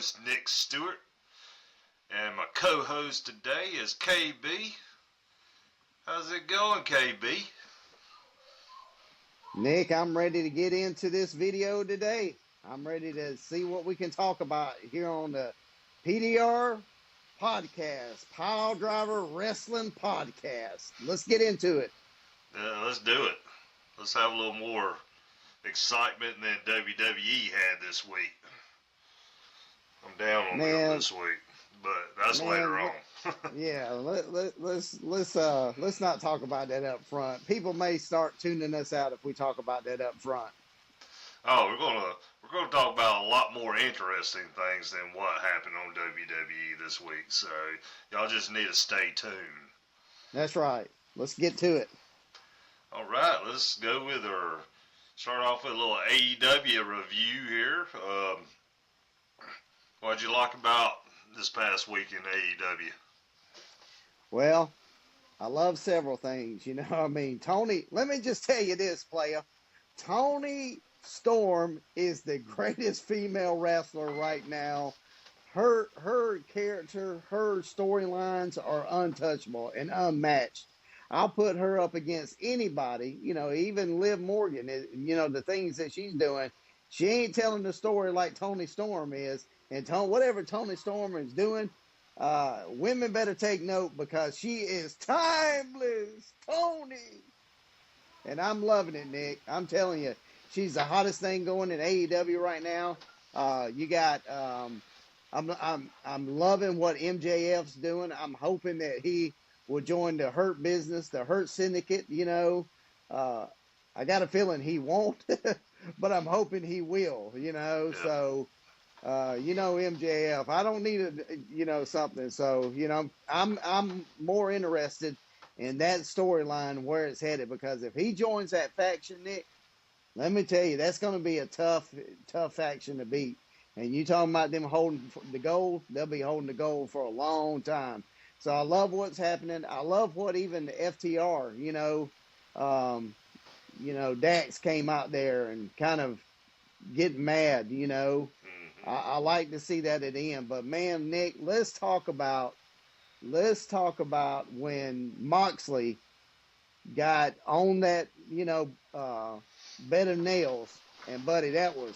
host, Nick Stewart. And my co-host today is KB. How's it going, KB? Nick, I'm ready to get into this video today. I'm ready to see what we can talk about here on the PDR podcast, Pile Driver Wrestling Podcast. Let's get into it. Yeah, let's do it. Let's have a little more excitement than WWE had this week. I'm down on them this week, but that's later on. Yeah, let's not talk about that up front. People may start tuning us out if we talk about that up front. Oh, we're gonna talk about a lot more interesting things than what happened on WWE this week. So y'all just need to stay tuned. That's right. Let's get to it. All right, let's go with start off with a little AEW review here. What'd you like about this past week in AEW? Well, I love several things, Tony, let me just tell you this, player. Tony Storm is the greatest female wrestler right now. Her character, her storylines are untouchable and unmatched. I'll put her up against anybody, even Liv Morgan, the things that she's doing. She ain't telling the story like Tony Storm is. And whatever Tony Storm is doing, women better take note because she is timeless, Tony. And I'm loving it, Nick. I'm telling you, she's the hottest thing going in AEW right now. You got, I'm loving what MJF's doing. I'm hoping that he will join the Hurt business, the Hurt Syndicate. I got a feeling he won't, but I'm hoping he will. Yeah. So. MJF, I don't need something. So, I'm more interested in that storyline where it's headed because if he joins that faction, Nick, let me tell you, that's going to be a tough faction to beat. And you talking about them holding the gold, they'll be holding the gold for a long time. So I love what's happening. I love what even the FTR, Dax came out there and kind of getting mad, I like to see that at the end. But man, Nick, let's talk about when Moxley got on that, bed of nails. And buddy, that was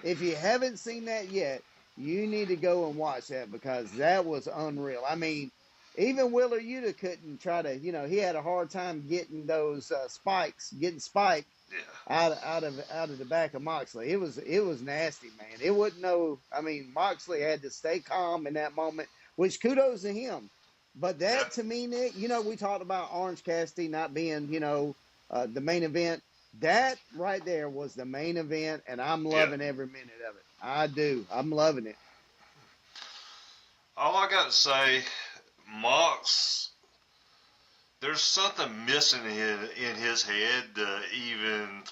if you haven't seen that yet, you need to go and watch that because that was unreal. I mean, even Wheeler Yuta couldn't try to, he had a hard time getting those spiked. Yeah. Out of the back of Moxley. It was nasty, man. It wouldn't know. I mean, Moxley had to stay calm in that moment, which kudos to him. But that to me, Nick, we talked about Orange Cassidy not being, the main event. That right there was the main event, and I'm loving every minute of it. I do. I'm loving it. All I got to say, Mox, there's something missing in his head to even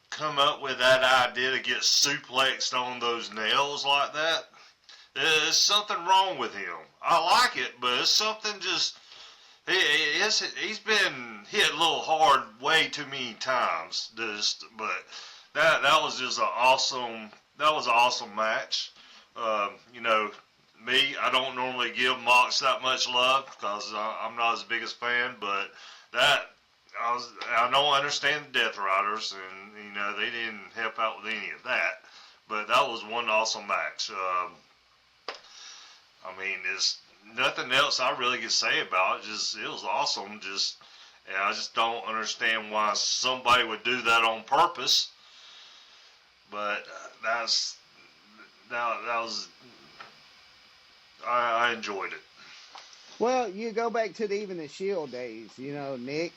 come up with that idea to get suplexed on those nails like that. There's something wrong with him. I like it, but it's something just... He's been hit a little hard way too many times. But that was just an awesome match. Me, I don't normally give Mox that much love because I'm not his biggest fan, but I don't understand the Death Riders, and they didn't help out with any of that. But that was one awesome match. There's nothing else I really can say about it. It was awesome. And I just don't understand why somebody would do that on purpose. But that was. I enjoyed it. Well, you go back to even the Shield days, Nick.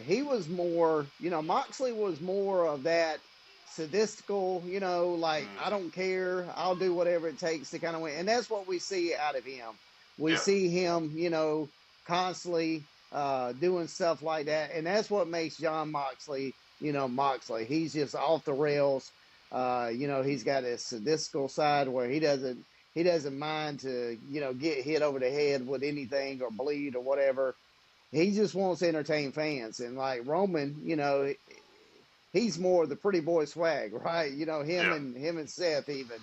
He was more, Moxley was more of that sadistical, I don't care, I'll do whatever it takes to kind of win. And that's what we see out of him. We see him, constantly doing stuff like that. And that's what makes Jon Moxley, Moxley. He's just off the rails. He's got a sadistical side where he doesn't mind to, get hit over the head with anything or bleed or whatever. He just wants to entertain fans. And like Roman, he's more the pretty boy swag, right? Him Yeah. and Seth even,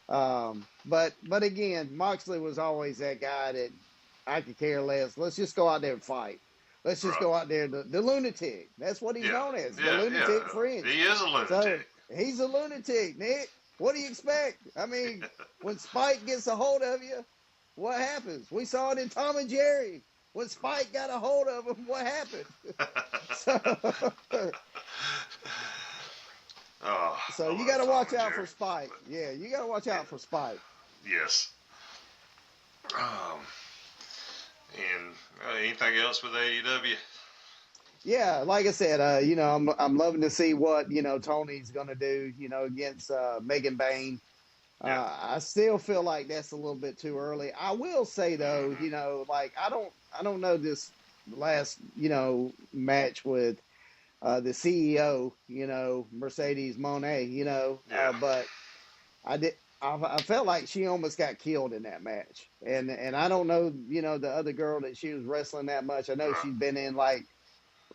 but again, Moxley was always that guy that I could care less. Let's just go out there and fight. Let's just Right. go out there, the lunatic. That's what he's Yeah. known as, the Yeah. Yeah. lunatic fringe. He is a So lunatic. he's a lunatic, Nick. What do you expect? I mean, when Spike gets a hold of you, what happens? We saw it in Tom and Jerry. When Spike got a hold of him, what happened? So, Oh, so I you love got to Tom watch and out Jerry. for Spike. Yeah, you got to watch out for Spike. Yes. And anything else with AEW? Yeah, like I said, I'm loving to see what Tony's gonna do, against Megan Bain. Yeah. I still feel like that's a little bit too early. I will say though, like I don't know this last match with the CEO, Mercedes Monet, Yeah. but I did. I felt like she almost got killed in that match, and I don't know, the other girl that she was wrestling that much. I know Right. she's been in like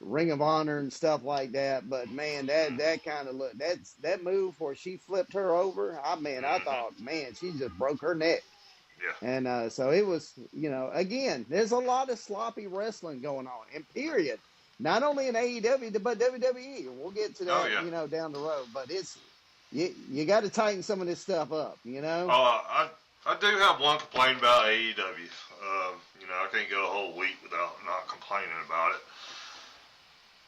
Ring of Honor and stuff like that. But man, that kind of look that move where she flipped her over. I thought, man, she just broke her neck. Yeah. And so it was, again, there's a lot of sloppy wrestling going on. And period, not only in AEW but WWE. We'll get to Oh that, yeah. down the road. But it's you got to tighten some of this stuff up. I do have one complaint about AEW. I can't go a whole week without not complaining about it.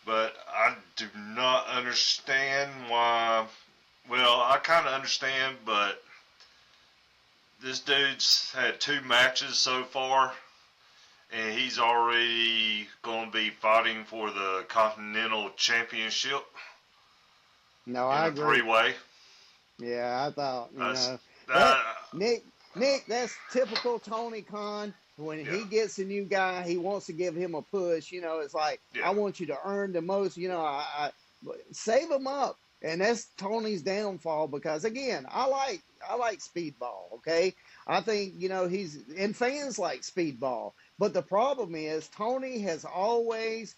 But I do not understand why. Well, I kind of understand, but this dude's had 2 matches so far, and he's already going to be fighting for the Continental Championship No, in I a agree. 3-way. Yeah, I thought, That's, that that, Nick, that's typical Tony Khan. When yeah, he gets a new guy, he wants to give him a push. It's like, yeah, I want you to earn the most. I save him up, and that's Tony's downfall. Because again, I like Speedball. Okay, I think he's and fans like Speedball. But the problem is Tony has always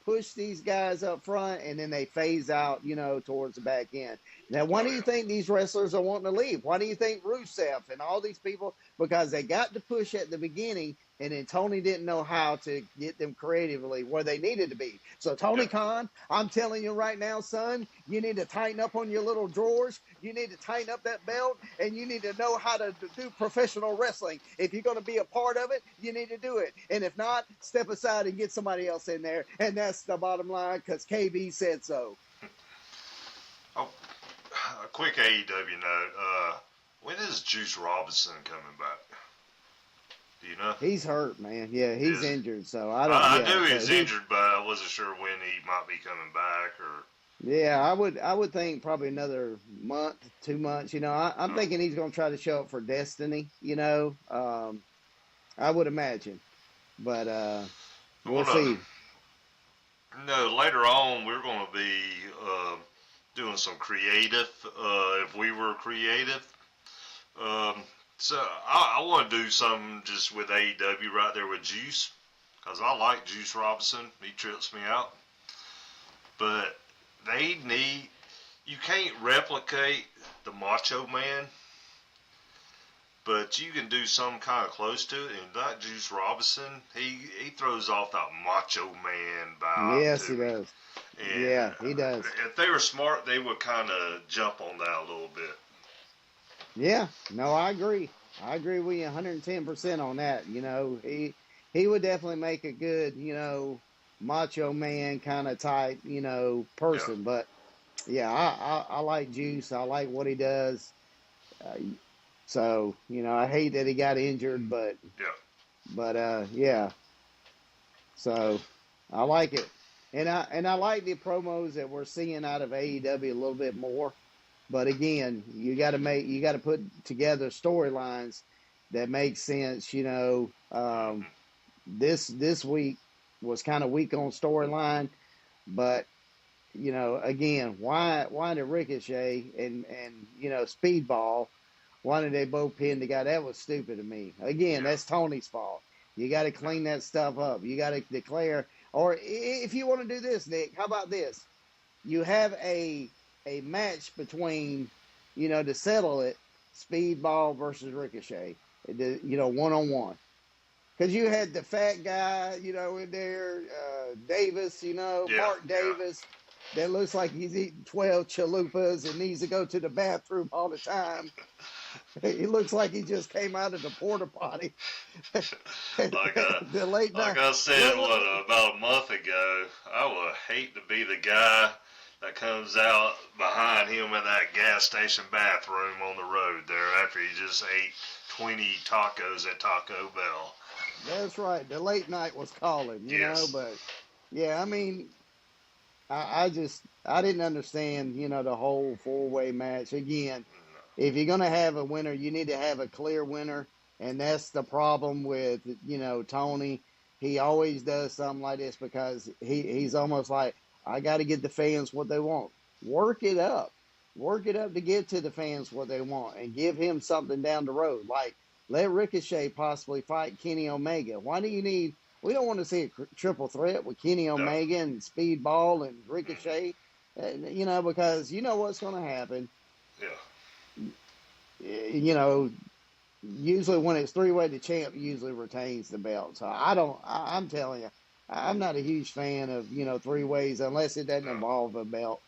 push these guys up front, and then they phase out, towards the back end. Now, why oh do you yeah, think these wrestlers are wanting to leave? Why do you think Rusev and all these people? Because they got to push at the beginning, and then Tony didn't know how to get them creatively where they needed to be. So, yeah, Tony Khan, I'm telling you right now, son, you need to tighten up on your little drawers. You need to tighten up that belt, and you need to know how to do professional wrestling. If you're going to be a part of it, you need to do it. And if not, step aside and get somebody else in there. And that's the bottom line, because KB said so. Oh, a quick AEW note. When is Juice Robinson coming back? Do you know? He's hurt, man. Yeah, he's injured. So I don't. I Yeah, knew he so was injured, but I wasn't sure when he might be coming back. Or yeah, I would think probably another month, 2 months. I'm thinking he's going to try to show up for Destiny. I would imagine, but we'll see. No, later on we're going to be doing some creative. If we were creative, so I want to do something just with AEW right there with Juice, because I like Juice Robinson. He trips me out, but you can't replicate the Macho Man, but you can do some kind of close to it. And that Juice Robinson, he throws off that Macho Man vibe. Yes, to he me. does. And Yeah, he does. If they were smart, they would kind of jump on that a little bit. Yeah, no, I agree. I agree with you 110% on that. He would definitely make a good, Macho Man kind of type, person. Yeah. But yeah, I like Juice. I like what he does. So I hate that he got injured, but yeah. So I like it, and I like the promos that we're seeing out of AEW a little bit more. But again, you got to put together storylines that make sense. This week was kind of weak on storyline, but again, why did Ricochet and Speedball, why did they both pin the guy? That was stupid to me. Again, that's Tony's fault. You got to clean that stuff up. You got to declare, Or if you want to do this, Nick, how about this? You have a match between, to settle it, Speedball versus Ricochet, one on one. Because you had the fat guy, in there, Davis, Yeah, Mark Davis, that looks like he's eating 12 chalupas and needs to go to the bathroom all the time. He looks like he just came out of the porta potty. The late like night. I said, about a month ago, I would hate to be the guy that comes out behind him in that gas station bathroom on the road there after he just ate 20 tacos at Taco Bell. That's right. The late night was calling, Yes. but yeah, I mean, I didn't understand, the whole four-way match. Again, if you're going to have a winner, you need to have a clear winner. And that's the problem with, Tony. He always does something like this because he's almost like, I got to get the fans what they want. Work it up. Work it up to get to the fans what they want and give him something down the road. Like, let Ricochet possibly fight Kenny Omega. Why do you need, we don't want to see a triple threat with Kenny No. Omega and Speedball and Ricochet, because you know what's going to happen. Yeah. Usually when it's three-way, the champ usually retains the belt. So I'm telling you, I'm not a huge fan of, three ways unless it doesn't involve a belt,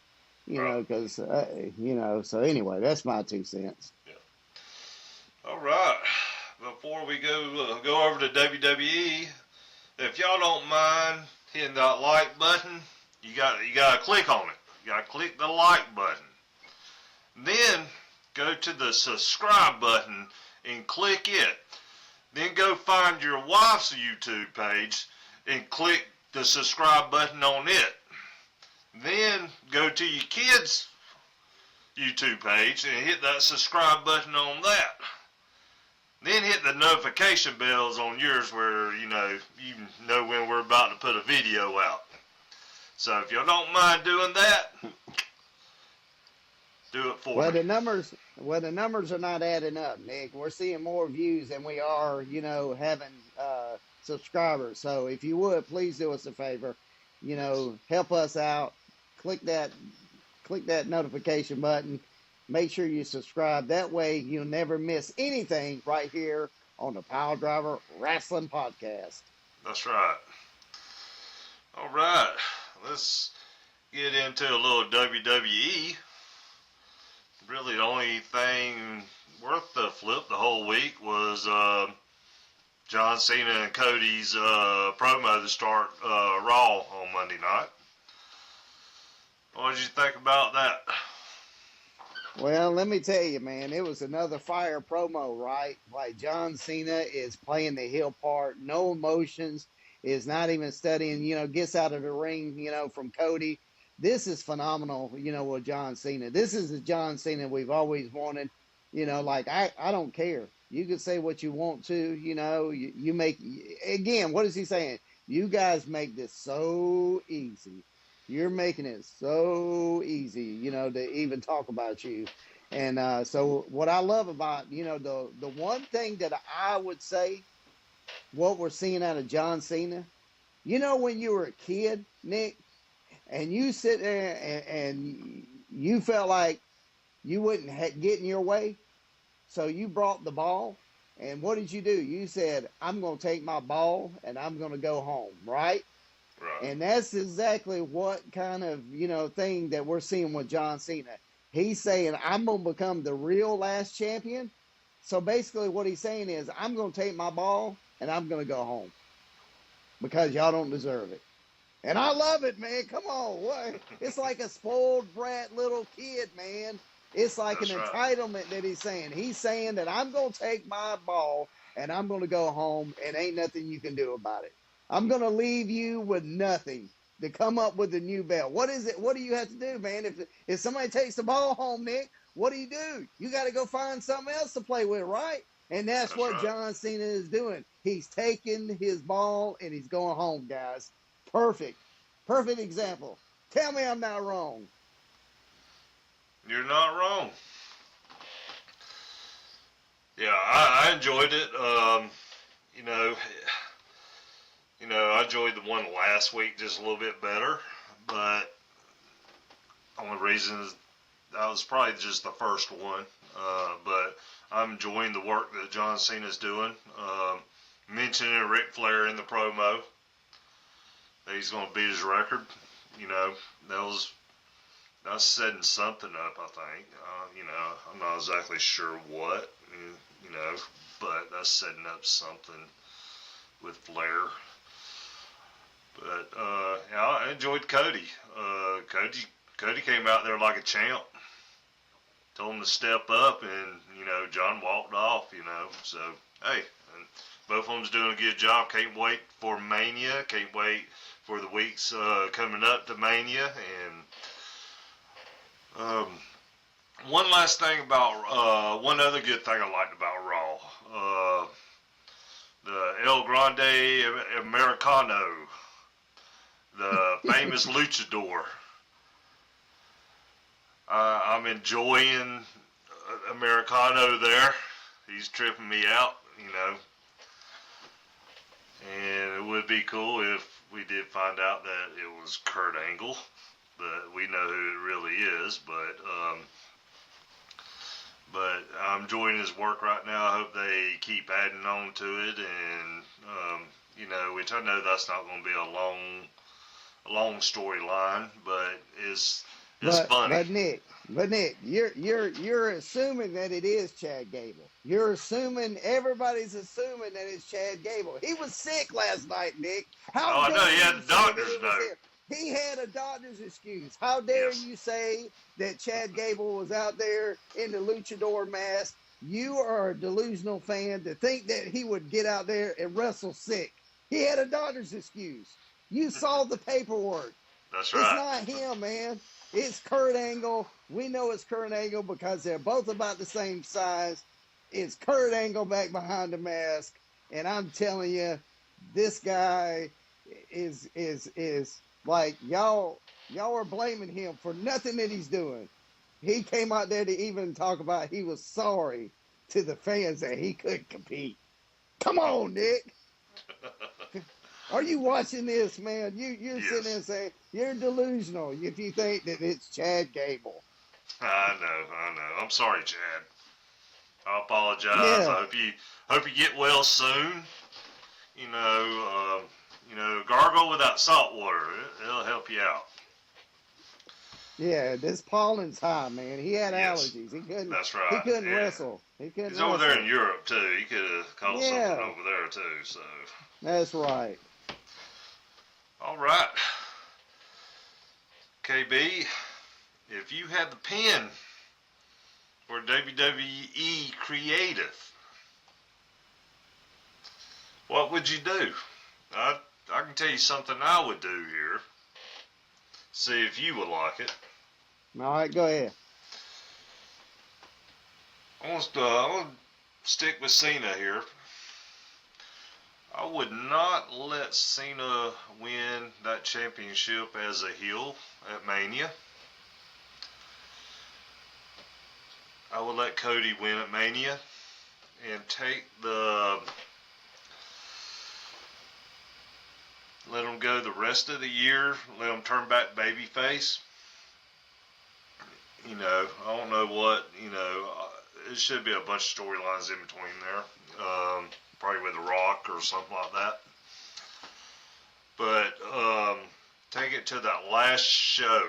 Right. because, so anyway, that's my 2 cents. Yeah. All right. Before we go over to WWE, if y'all don't mind hitting that like button, you got to click on it. You got to click the like button. Then go to the subscribe button and click it. Then go find your wife's YouTube page and click the subscribe button on it. Then go to your kids' YouTube page and hit that subscribe button on that. Then hit the notification bells on yours where you know when we're about to put a video out. So if you don't mind doing that, do it for me. The numbers are not adding up, Nick. We're seeing more views than we are, having subscribers. So if you would, please do us a favor, help us out. Click that notification button. Make sure you subscribe. That way you'll never miss anything right here on the Power Driver Wrestling Podcast. That's right. All right, let's get into a little WWE. Really, the only thing worth the flip the whole week was John Cena and Cody's promo to start Raw on Monday night. What did you think about that? Well, let me tell you, man, it was another fire promo, right? Like John Cena is playing the heel part, no emotions, is not even studying, gets out of the ring, from Cody. This is phenomenal, with John Cena. This is the John Cena we've always wanted. I don't care. You can say what you want to, you make, again, what is he saying? You guys make this so easy. You're making it so easy, to even talk about you. And so what I love about, the one thing that I would say, what we're seeing out of John Cena, when you were a kid, Nick, and you sit there and you felt like you wouldn't get in your way, so you brought the ball, and what did you do? You said, I'm going to take my ball and I'm going to go home, right? Right. And that's exactly what kind of, thing that we're seeing with John Cena. He's saying, I'm going to become the real last champion. So basically what he's saying is, I'm going to take my ball and I'm going to go home because y'all don't deserve it. And I love it, man. Come on. What? It's like a spoiled brat little kid, man. It's like That's an right. entitlement that he's saying. He's saying that I'm going to take my ball and I'm going to go home and ain't nothing you can do about it. I'm going to leave you with nothing to come up with a new belt. What is it? What do you have to do, man? If somebody takes the ball home, Nick, what do? You got to go find something else to play with, right? And that's what right. John Cena is doing. He's taking his ball and he's going home, guys. Perfect. Perfect example. Tell me I'm not wrong. You're not wrong. Yeah, I enjoyed it. I enjoyed the one last week just a little bit better, but only reason is that was probably just the first one. But I'm enjoying the work that John Cena's doing. Mentioning Ric Flair in the promo that he's going to beat his record. That was that's setting something up. I think. I'm not exactly sure what. But that's setting up something with Flair. But yeah, I enjoyed Cody. Cody came out there like a champ. Told him to step up, and John walked off. So hey, and both of them's doing a good job. Can't wait for Mania. Can't wait for the weeks coming up to Mania. And one last thing about one other good thing I liked about Raw. The El Grande Americano, the famous luchador. I'm enjoying Americano there. He's tripping me out, And it would be cool if we did find out that it was Kurt Angle. But we know who it really is. But I'm enjoying his work right now. I hope they keep adding on to it, and which I know that's not going to be a long storyline, but it's funny. But Nick, you're assuming that it is Chad Gable. You're assuming everybody's assuming that it's Chad Gable. He was sick last night, Nick. I know he had the doctor's note. He had a doctor's excuse. How dare you say that Chad Gable was out there in the luchador mask? You are a delusional fan to think that he would get out there and wrestle sick. He had a doctor's excuse. You saw the paperwork. That's right. It's not him, man. It's Kurt Angle. We know it's Kurt Angle because they're both about the same size. It's Kurt Angle back behind the mask. And I'm telling you, this guy is like, y'all are blaming him for nothing that he's doing. He came out there to even talk about he was sorry to the fans that he couldn't compete. Come on, Nick. Are you watching this, man? You're sitting there saying you're delusional if you think that it's Chad Gable. I know. I'm sorry, Chad. I apologize. Yeah. I hope you get well soon. Gargle with that salt water. It'll help you out. Yeah, this pollen's high, man. He had allergies. He couldn't. That's right. He couldn't wrestle. He's over there in Europe too. He could have caught something over there too. So. That's right. All right. KB, if you had the pen for WWE creative, what would you do? I can tell you something I would do here. See if you would like it. All right, go ahead. I want to stick with Cena here. I would not let Cena win that championship as a heel at Mania. I would let Cody win at Mania and let him go the rest of the year, let him turn back babyface. I don't know what, it should be a bunch of storylines in between there. Probably with The Rock or something like that. But take it to that last show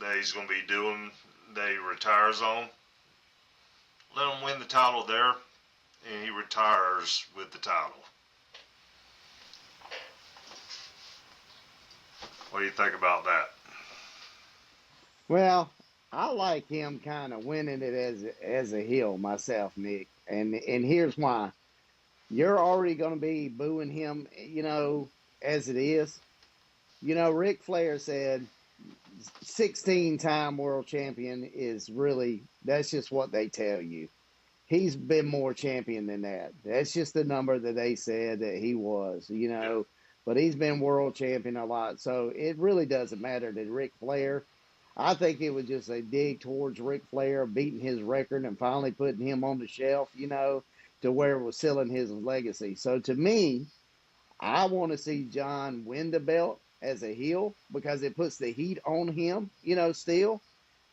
that he's going to be doing, that he retires on. Let him win the title there, and he retires with the title. What do you think about that? Well, I like him kind of winning it as a heel myself, Nick. And here's why. You're already going to be booing him, as it is. Ric Flair said 16-time world champion is really, that's just what they tell you. He's been more champion than that. That's just the number that they said that he was, But he's been world champion a lot. So it really doesn't matter to Ric Flair. I think it was just a dig towards Ric Flair beating his record and finally putting him on the shelf, to where it was selling his legacy. So to me, I want to see John win the belt as a heel because it puts the heat on him, still.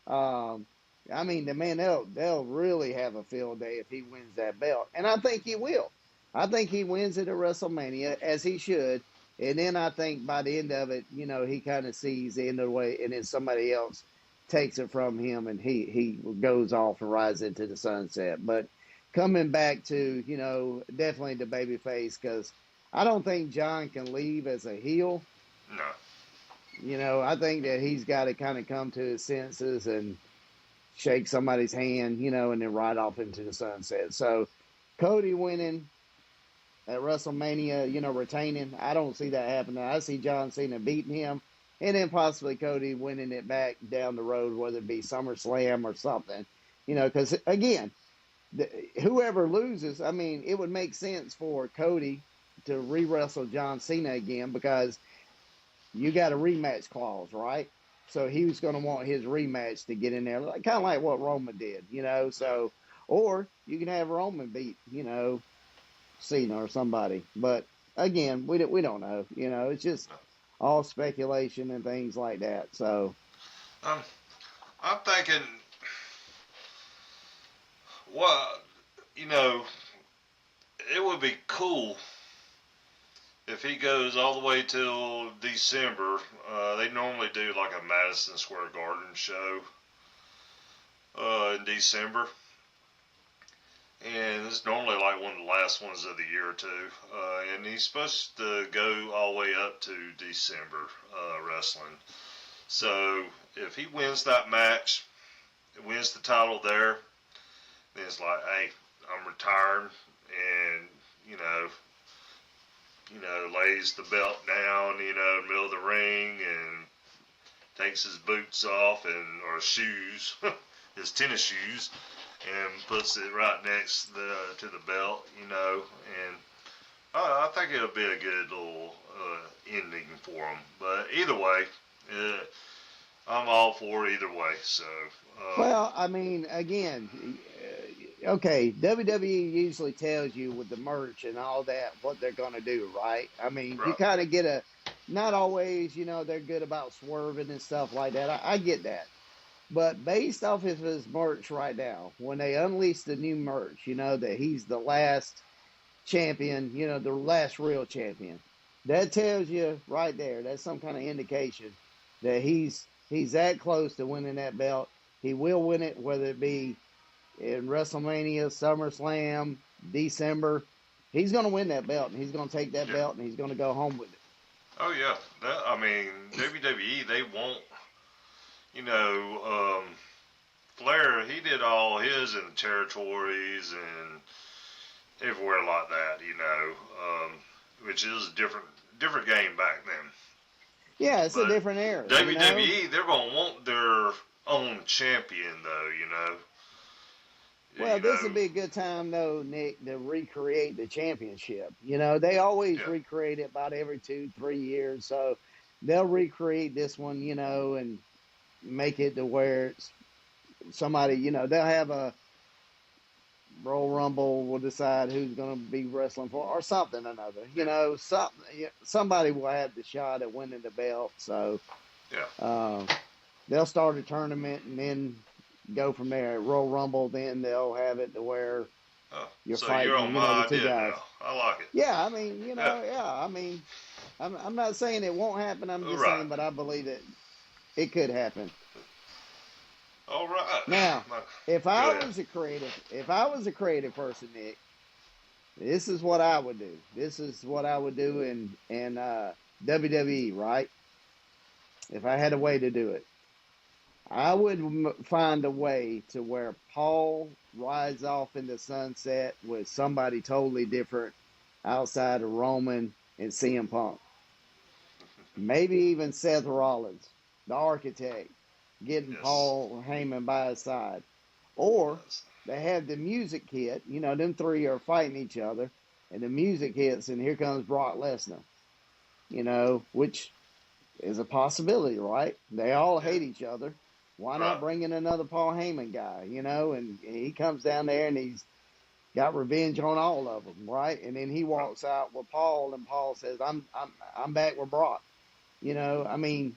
Um, I mean, the man, they'll really have a field day if he wins that belt. And I think he will. I think he wins it at WrestleMania, as he should. And then I think by the end of it, he kind of sees the end of the way, and then somebody else takes it from him, and he goes off and rides into the sunset. But coming back to, definitely the babyface, because I don't think John can leave as a heel. No. I think that he's got to kind of come to his senses and shake somebody's hand, and then ride off into the sunset. So Cody winning at WrestleMania, retaining, I don't see that happening. I see John Cena beating him, and then possibly Cody winning it back down the road, whether it be SummerSlam or something. Because, again, whoever loses, I mean, it would make sense for Cody to re-wrestle John Cena again because you got a rematch clause, right? So he was going to want his rematch to get in there, kind of like what Roman did, So, or you can have Roman beat, Cena or somebody. But again, we don't know. It's just all speculation and things like that. So, I'm thinking, well, it would be cool if he goes all the way till December. They normally do like a Madison Square Garden show in December. And it's normally like one of the last ones of the year, too. And he's supposed to go all the way up to December wrestling. So if he wins that match, wins the title there, then it's like, hey, I'm retired. And, lays the belt down, in the middle of the ring and takes his boots off or shoes, his tennis shoes, and puts it right next to the belt, and I think it'll be a good little ending for him. But either way, I'm all for either way. So. Well, I mean, again, okay, WWE usually tells you with the merch and all that what they're going to do, right? I mean, right. You kind of get not always, they're good about swerving and stuff like that. I get that. But based off of his merch right now, when they unleash the new merch, that he's the last champion, the last real champion, that tells you right there, that's some kind of indication that he's that close to winning that belt. He will win it, whether it be in WrestleMania, SummerSlam, December. He's going to win that belt, and he's going to take that belt, and he's going to go home with it. Oh, yeah. WWE, they won't, Flair, he did all his in territories and everywhere like that, which is a different game back then. Yeah, it's a different era. WWE, they're going to want their own champion, though, Well, this would be a good time, though, Nick, to recreate the championship. They always recreate it about every 2-3 years, so they'll recreate this one, and make it to where it's somebody, they'll have a Royal Rumble, will decide who's going to be wrestling for, or something or another. Somebody will have the shot at winning the belt, so they'll start a tournament and then go from there. At Royal Rumble, then they'll have it to where you're fighting, you're on my the two idea guys. now. I like it. Yeah, I mean, I mean, I'm not saying it won't happen. I'm just saying, but I believe that it could happen. All right. Now, if I was a creative person, Nick, this is what I would do. This is what I would do in WWE, right? If I had a way to do it, I would find a way to where Paul rides off in the sunset with somebody totally different outside of Roman and CM Punk. Maybe even Seth Rollins, the architect, getting Paul Heyman by his side. Or they have the music hit, them three are fighting each other, and the music hits, and here comes Brock Lesnar, which is a possibility, right? They all hate each other. Why not bring in another Paul Heyman guy, and he comes down there and got revenge on all of them, right? And then he walks out with Paul, and Paul says, I'm back with Brock." I mean,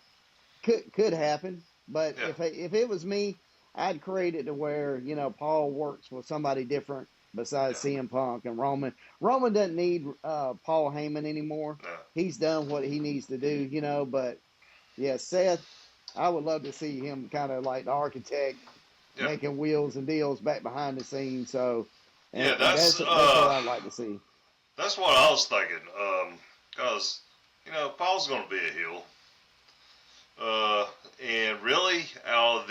could happen, but Yeah. if it was me, I'd create it to where Paul works with somebody different besides Yeah. CM Punk and Roman. Roman doesn't need Paul Heyman anymore. No. He's done what he needs to do, But yeah, Seth, I would love to see him kind of like the architect Yeah. making wheels and deals back behind the scenes. So, Yeah. and that's what I'd like to see. That's what I was thinking. Because Paul's going to be a heel. And really, out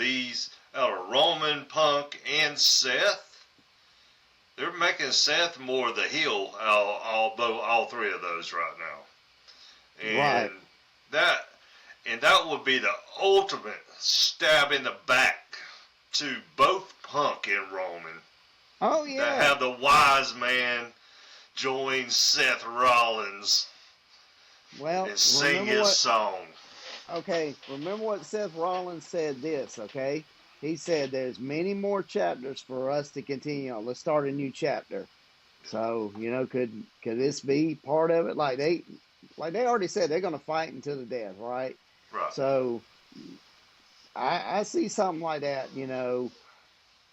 of Roman, Punk, and Seth, they're making Seth more the heel out of all three of those right now. And Right. that would be the ultimate stab in the back to both Punk and Roman. Oh To yeah. have the wise man join Seth Rollins Well, and sing remember his what? song. Okay, remember what Seth Rollins said okay? He said there's many more chapters for us to continue on. Let's start a new chapter. So, could this be part of it? Like they already said they're gonna fight until the death, right? Right. So I see something like that,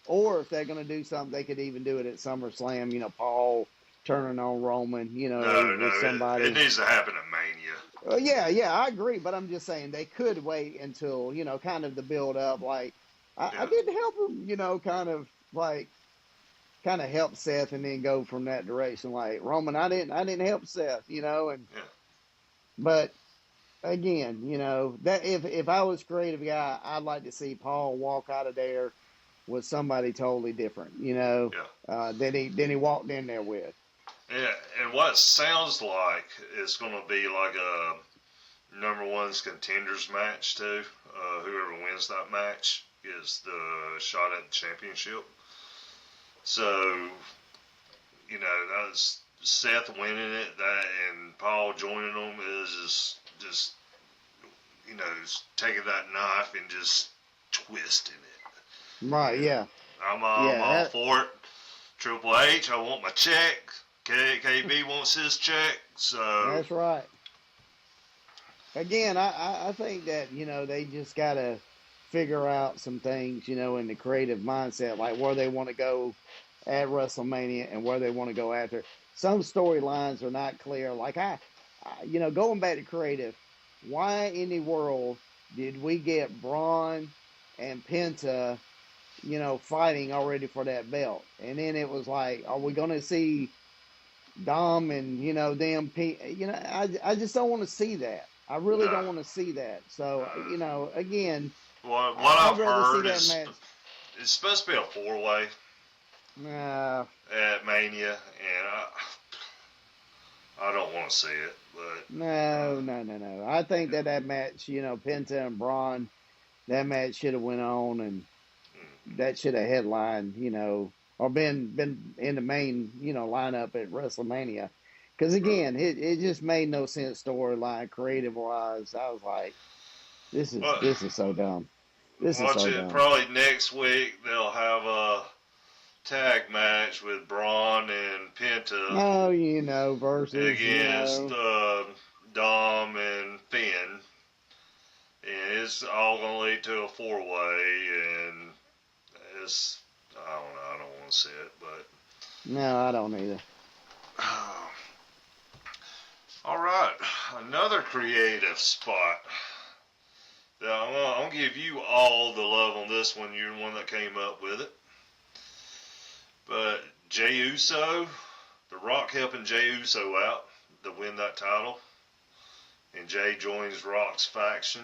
or if they're gonna do something, they could even do it at SummerSlam, Paul turning on Roman, with somebody. It needs to happen at Mania. Yeah, I agree, but I'm just saying they could wait until kind of the build up. Like I didn't help him, kind of help Seth and then go from that direction. Like Roman, I didn't help Seth, and but again, that if I was creative guy, I'd like to see Paul walk out of there with somebody totally different, than he walked in there with. Yeah, and what it sounds like is going to be like a number one's contenders match too. Whoever wins that match is the shot at the championship. So, that's Seth winning it, and Paul joining them is just taking that knife and just twisting it. Right? Yeah. I'm all for it. Triple H, I want my check. KB wants his check. So that's right. Again, I think that they just gotta figure out some things in the creative mindset, like where they want to go at WrestleMania and where they want to go after. Some storylines are not clear. Like going back to creative, why in the world did we get Braun and Penta, fighting already for that belt? And then it was like, are we going to see Dom and, them? I just don't want to see that. I really don't want to see that. So, again, what I've heard see is that match. It's supposed to be a four-way at Mania, and I don't want to see it. But No. I think that match, Penta and Braun, that match should have went on, and that should have headlined, or been in the main, lineup at WrestleMania. Because again, it just made no sense storyline, creative wise. I was like, this is so dumb. This is so dumb. Probably next week they'll have a tag match with Braun and Penta. Oh, versus against Dom and Finn. And it's all going to lead to a four-way, and I don't want to see it, but... No, I don't either. All right, another creative spot. Now, I'm going to give you all the love on this one. You're the one that came up with it. But Jey Uso, The Rock helping Jey Uso out to win that title. And Jey joins Rock's faction.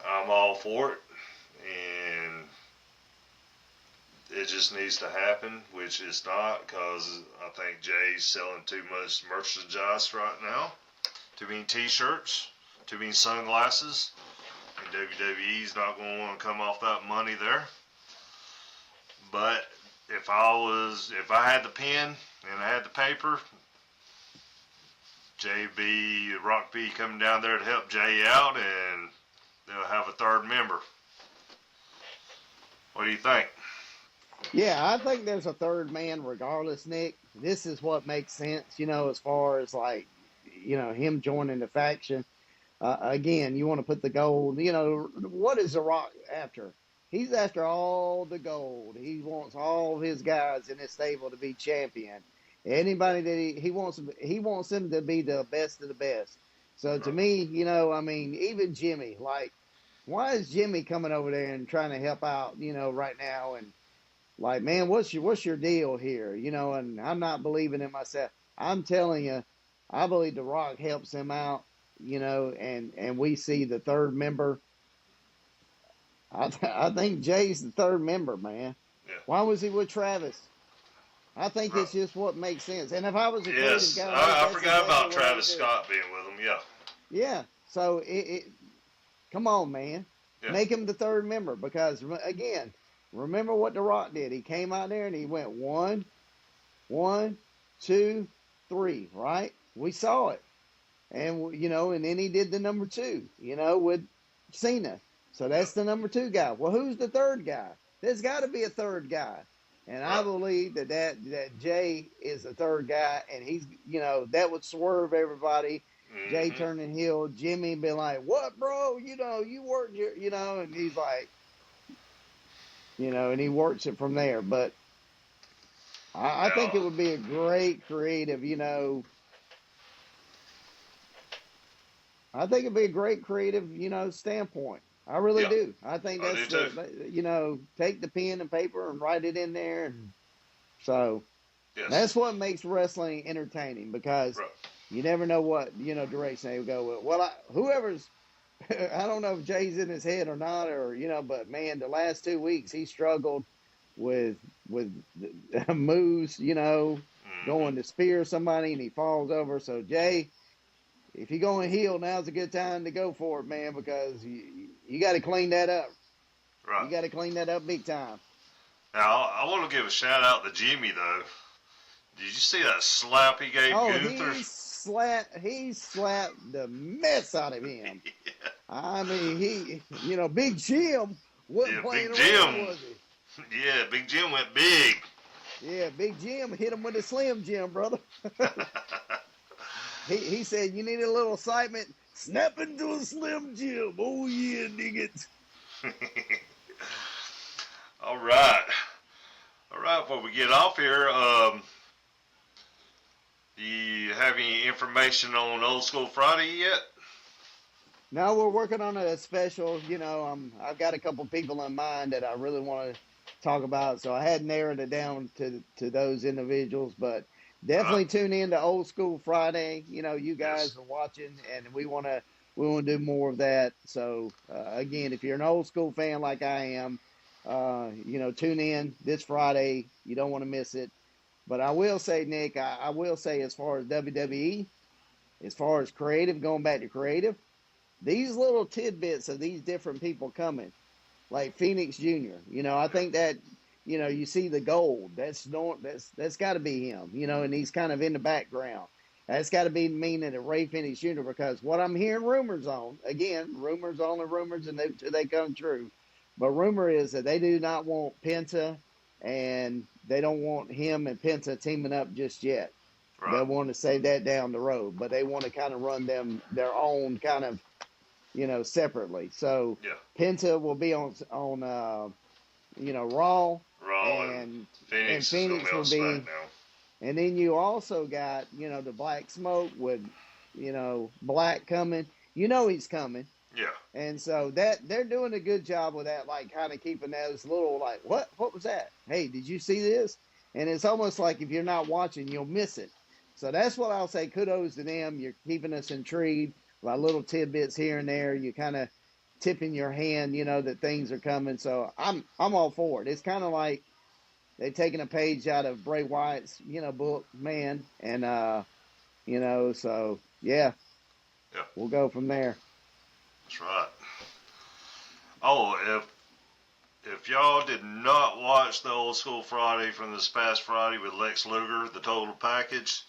I'm all for it. And it just needs to happen, which is not, because I think Jay's selling too much merchandise right now. Too many t-shirts, too many sunglasses, and WWE's not going to want to come off that money there. But if I had the pen and I had the paper, Rock B coming down there to help Jay out, and they'll have a third member. What do you think? Yeah, I think there's a third man regardless, Nick. This is what makes sense, as far as like, him joining the faction. Again, you want to put the gold. What is The Rock after? He's after all the gold. He wants all of his guys in his stable to be champion. Anybody that he wants them to be the best of the best. So to Right. me, even Jimmy, like, why is Jimmy coming over there and trying to help out, right now? And like, man, what's your deal here? And I'm not believing in myself. I'm telling you, I believe The Rock helps him out, and we see the third member. I think Jay's the third member, man. Yeah. Why was he with Travis? I think Right. it's just what makes sense. And if I was a creative Yes, guy, Nick, I that's forgot exactly about what I would Travis do. Scott being with him. Yeah. Yeah. So come on, man, Yeah. make him the third member because again, remember what The Rock did? He came out there and he went one, two, three, right? We saw it. And, and then he did the number two, with Cena. So Yeah. that's the number two guy. Well, who's the third guy? There's got to be a third guy. And I Right. believe that Jay is the third guy. And he's, that would swerve everybody. Jay Mm-hmm. turning heel, Jimmy be like, what, bro? You worked your, and he's like, and he works it from there. But I think Now, it would be a great creative, I think it'd be a great creative, standpoint. I really yeah, do. I think I do that's too. take the pen and paper and write it in there. And so Yes. that's what makes wrestling entertaining because Right. you never know what, direction they would go with. Well, whoever's, I don't know if Jay's in his head or not, or, but man, the last 2 weeks he struggled with, moves, Mm-hmm. going to spear somebody and he falls over. So Jay, if you're going heel, now's a good time to go for it, man, because you got to clean that up. Right. You got to clean that up big time. Now, I want to give a shout out to Jimmy though. Did you see that slap he gave Oh, Gunther? he slapped the mess out of him. Yeah. I mean, Big Jim wasn't Yeah, playing Big around, Jim. was he? Yeah, Big Jim went big. Yeah, Big Jim hit him with a Slim Jim, brother. He said you need a little excitement. Snap into a Slim Jim. Oh yeah, dig it. All right. All right, before we get off here, do you have any information on Old School Friday yet? Now we're working on a special. I've got a couple people in mind that I really want to talk about. So I had narrowed it down to those individuals, but Right. definitely tune in to Old School Friday. You Yes. guys are watching, and we want to do more of that. So again, if you're an old school fan like I am, tune in this Friday. You don't want to miss it. But I will say, Nick, I will say as far as WWE, as far as creative, going back to creative, these little tidbits of these different people coming, like Phoenix Jr. I Yeah. think that you see the gold. That's got to be him. And he's kind of in the background. That's got to be meaning of Ray Phoenix Jr. because what I'm hearing rumors on, again, rumors only rumors, and they come true. But rumor is that they do not want Penta, and they don't want him and Penta teaming up just yet. They Right. want to save that down the road, but they want to kind of run them their own kind of separately. So Yeah. Penta will be on Raw, Raw and and Phoenix is going to Phoenix be on will be, SmackDown. and then you also got the Black Smoke with Black coming. He's coming, Yeah. and so that they're doing a good job with that, like kind of keeping those little like what was that? Hey, did you see this? And it's almost like if you're not watching, you'll miss it. So that's what I'll say. Kudos to them. You're keeping us intrigued by little tidbits here and there. You kind of tipping your hand, that things are coming. So I'm all for it. It's kind of like they've taken a page out of Bray Wyatt's, book, man. And so yeah, Yeah. we'll go from there. That's right. Oh, if y'all did not watch the Old School Friday from this past Friday with Lex Luger, the total package,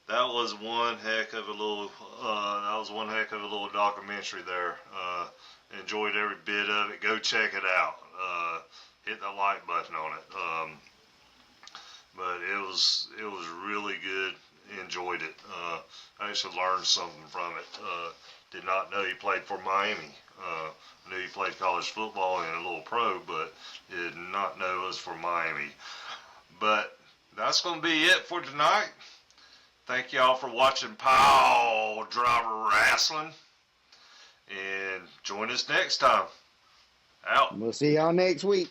that was one heck of a little. That was one heck of a little documentary there. Enjoyed every bit of it. Go check it out. hit the like button on it. But it was really good. Enjoyed it. I actually learned something from it. Did not know he played for Miami. Knew he played college football and a little pro, but did not know it was for Miami. But that's going to be it for tonight. Thank y'all for watching Pile Driver Wrestling. And join us next time. Out. We'll see y'all next week.